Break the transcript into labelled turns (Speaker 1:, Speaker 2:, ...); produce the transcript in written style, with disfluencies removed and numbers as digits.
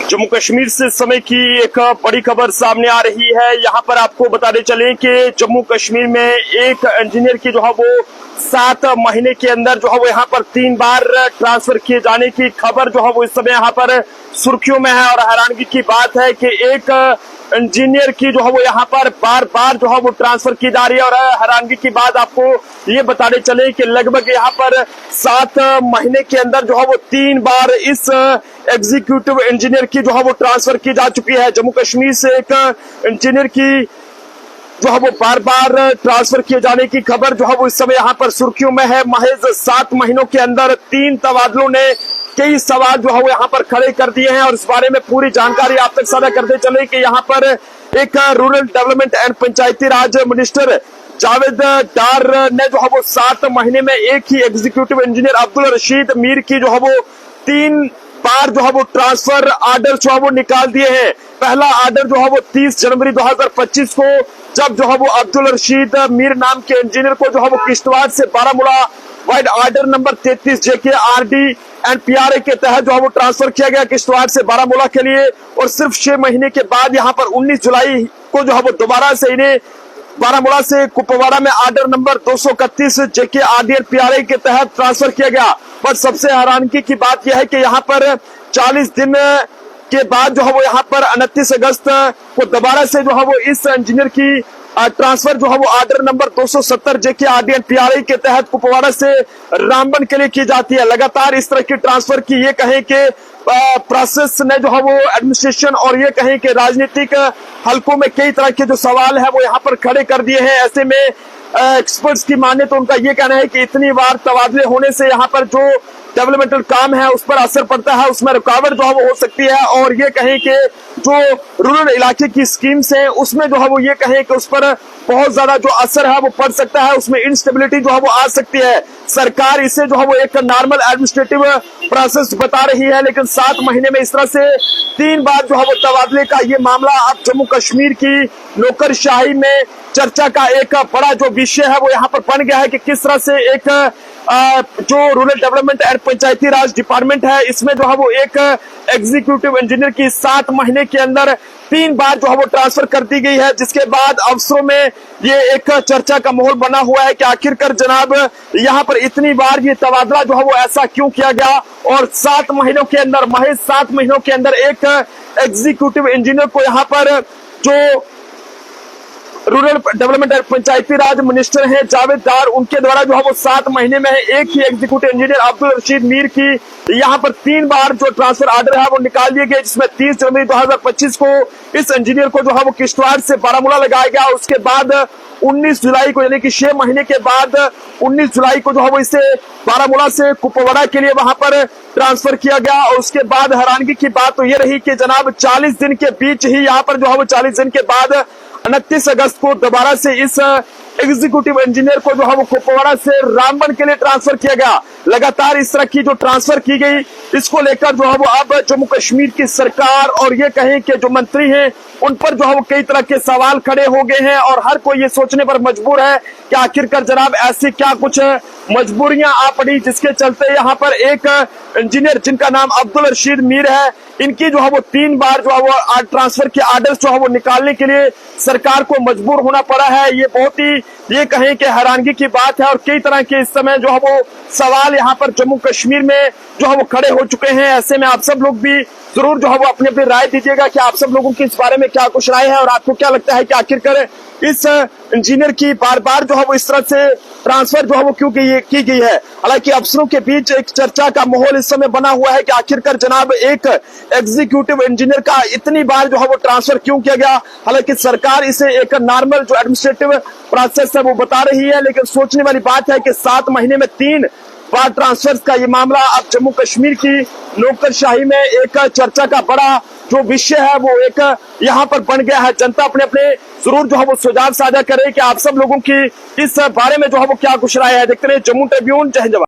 Speaker 1: जम्मू कश्मीर से इस समय की एक बड़ी खबर सामने आ रही है। यहाँ पर आपको बताते चले कि जम्मू कश्मीर में एक इंजीनियर की जो है वो 7 महीने के अंदर जो है वो यहाँ पर 3 बार ट्रांसफर किए जाने की खबर जो है वो इस समय यहाँ पर सुर्खियों में है। और हैरानगी की बात है कि एक इंजीनियर की जो है वो यहाँ पर बार बार जो है वो ट्रांसफर की जा रही है। और हैरानगी की बात आपको ये बताने चले कि लगभग यहाँ पर 7 महीने के अंदर जो है वो 3 बार इस एग्जीक्यूटिव इंजीनियर की जो है वो ट्रांसफर की जा चुकी है। जम्मू कश्मीर से एक इंजीनियर की जो है वो बार बार ट्रांसफर किए जाने की खबर जो है वो इस समय यहाँ पर सुर्खियों में है। महज 7 महीनों के अंदर 3 तबादलों ने कई सवाल जो है वो यहाँ पर खड़े कर दिए हैं। और इस बारे में पूरी जानकारी आप तक साझा करते चले कि यहाँ पर एक rural development and Panchayati Raj minister Javed Dar ने जो है वो 7 महीने में एक ही एग्जीक्यूटिव इंजीनियर अब्दुल रशीद मीर की जो है वो 3 बार जो है वो ट्रांसफर आर्डर जो है वो निकाल दिए हैं। पहला आर्डर जो है वो 30 जनवरी 2025 को, जब जो है वो अब्दुल रशीद मीर नाम के इंजीनियर को जो है वो किश्तवाड़ से Baramulla wide order number 33 JK RD and PRA के तहत जो है वो ट्रांसफर किया गया किश्तवाड़ से बारामूला के लिए। और सिर्फ 6 महीने के बाद यहाँ पर 19 जुलाई को जो है वो दोबारा से इन्हें बारामूला से कुपवाड़ा में आर्डर नंबर 231 जेके आरडीएल पीआरए के तहत ट्रांसफर किया गया। पर सबसे हैरानगी की बात यह है कि यहाँ पर 40 दिन के बाद जो है वो यहाँ पर 29 अगस्त को दोबारा से जो है वो इस इंजीनियर की ट्रांसफर जो है वो आर्डर नंबर 270 जेके आरडीएल पीआरए के तहत कुपवाड़ा से रामबन के लिए की जाती है। लगातार इस तरह की ट्रांसफर की ये कहें कि प्रोसेस ने जो है वो एडमिनिस्ट्रेशन और ये कहें कि राजनीतिक हलकों में कई तरह के जो सवाल है वो यहाँ पर खड़े कर दिए हैं। ऐसे में एक्सपर्ट्स की माने तो उनका ये कहना है कि इतनी बार तबादले होने से यहाँ पर जो डेवलपमेंटल काम है उस पर असर पड़ता है, उसमें रुकावट जो है वो हो सकती है। और ये कहें कि जो रूरल इलाके की स्कीम्स हैं उसमें जो है वो ये कहें कि उस पर बहुत ज्यादा जो असर है वो पड़ सकता है, उसमें इंस्टेबिलिटी जो है वो आ सकती है। सरकार इसे जो है वो एक नॉर्मल एडमिनिस्ट्रेटिव प्रोसेस बता रही है, लेकिन 7 महीने में इस तरह से 3 बार जो है वो तबादले का ये मामला अब जम्मू कश्मीर की नौकरशाही में चर्चा का एक बड़ा जो विषय है वो यहाँ पर बन गया है कि किस तरह से एक जो rural development and Panchayati Raj department है इसमें जो है वो एक एग्जीक्यूटिव इंजीनियर की 7 महीने के अंदर 3 बार जो है वो ट्रांसफर कर दी गई है। जिसके बाद अफसरों में ये एक चर्चा का माहौल बना हुआ है कि आखिरकार जनाब यहाँ पर इतनी बार ये तबादला जो है वो ऐसा क्यों किया गया। और 7 महीनों के अंदर, महज 7 महीनों के अंदर एक एग्जीक्यूटिव इंजीनियर को यहाँ पर जो rural development and Panchayati Raj minister हैं जावेद डार, उनके द्वारा जो है वो 7 महीने में एक ही एग्जीक्यूटिव इंजीनियर अब्दुल रशीद मीर की यहाँ पर 3 बार जो ट्रांसफर आर्डर है वो निकाल दिए गए, जिसमें 30 जनवरी 2025 को इस इंजीनियर को जो है वो किश्तवाड़ से बारामूला लगाया गया। उसके बाद 19 जुलाई को, यानी कि 6 महीने के बाद 19 जुलाई को जो है वो इसे बारामूला से कुपवाड़ा के लिए वहां पर ट्रांसफर किया गया। और उसके बाद हैरानगी की बात तो ये रही कि जनाब 40 दिन के बीच ही यहाँ पर जो है वो 40 दिन के बाद 29 अगस्त को दोबारा से इस एग्जीक्यूटिव इंजीनियर को जो है वो कुपवाड़ा से रामबन के लिए ट्रांसफर किया गया। लगातार इस तरह की जो ट्रांसफर की गई इसको लेकर जो है वो अब जम्मू कश्मीर की सरकार और ये कहें कि जो मंत्री हैं उन पर जो है वो कई तरह के सवाल खड़े हो गए हैं। और हर कोई ये सोचने पर मजबूर है कि आखिरकार जनाब ऐसी क्या कुछ मजबूरियां आ पड़ी जिसके चलते यहाँ पर एक इंजीनियर जिनका नाम अब्दुल रशीद मीर है, इनकी जो है वो 3 बार जो है वो ट्रांसफर के आर्डर्स जो है वो निकालने के लिए सरकार को मजबूर होना पड़ा है। ये बहुत ही ये कहें कि हैरानगी की बात है। और कई तरह के इस समय जो है वो सवाल यहाँ पर जम्मू कश्मीर में जो है वो खड़े हो चुके हैं। ऐसे में आप सब लोग भी जरूर जो है वो अपनी अपनी राय दीजिएगा कि आप सब लोगों की इस बारे में क्या कुछ राय है और आपको क्या लगता है कि आखिरकार इस इंजीनियर की बार बार जो है वो इस तरह से ट्रांसफर जो है वो क्यों की गई है। हालांकि अफसरों के बीच एक चर्चा का माहौल इस समय बना हुआ है कि आखिरकार जनाब एक एग्जीक्यूटिव इंजीनियर का इतनी बार जो है वो ट्रांसफर क्यों किया गया। हालांकि सरकार इसे एक नॉर्मल जो एडमिनिस्ट्रेटिव प्रोसेस है वो बता रही है, लेकिन सोचने वाली बात है कि 7 महीने में 3 बार ट्रांसफर का ये मामला अब जम्मू कश्मीर की नौकरशाही में एक चर्चा का बड़ा जो विषय है वो एक यहाँ पर बन गया है। जनता अपने अपने जरूर जो है वो सुझाव साझा करे कि आप सब लोगों की इस बारे में जो है वो क्या कुछ राय है। देखते रहे जम्मू ट्रिब्यून। जय हिंद।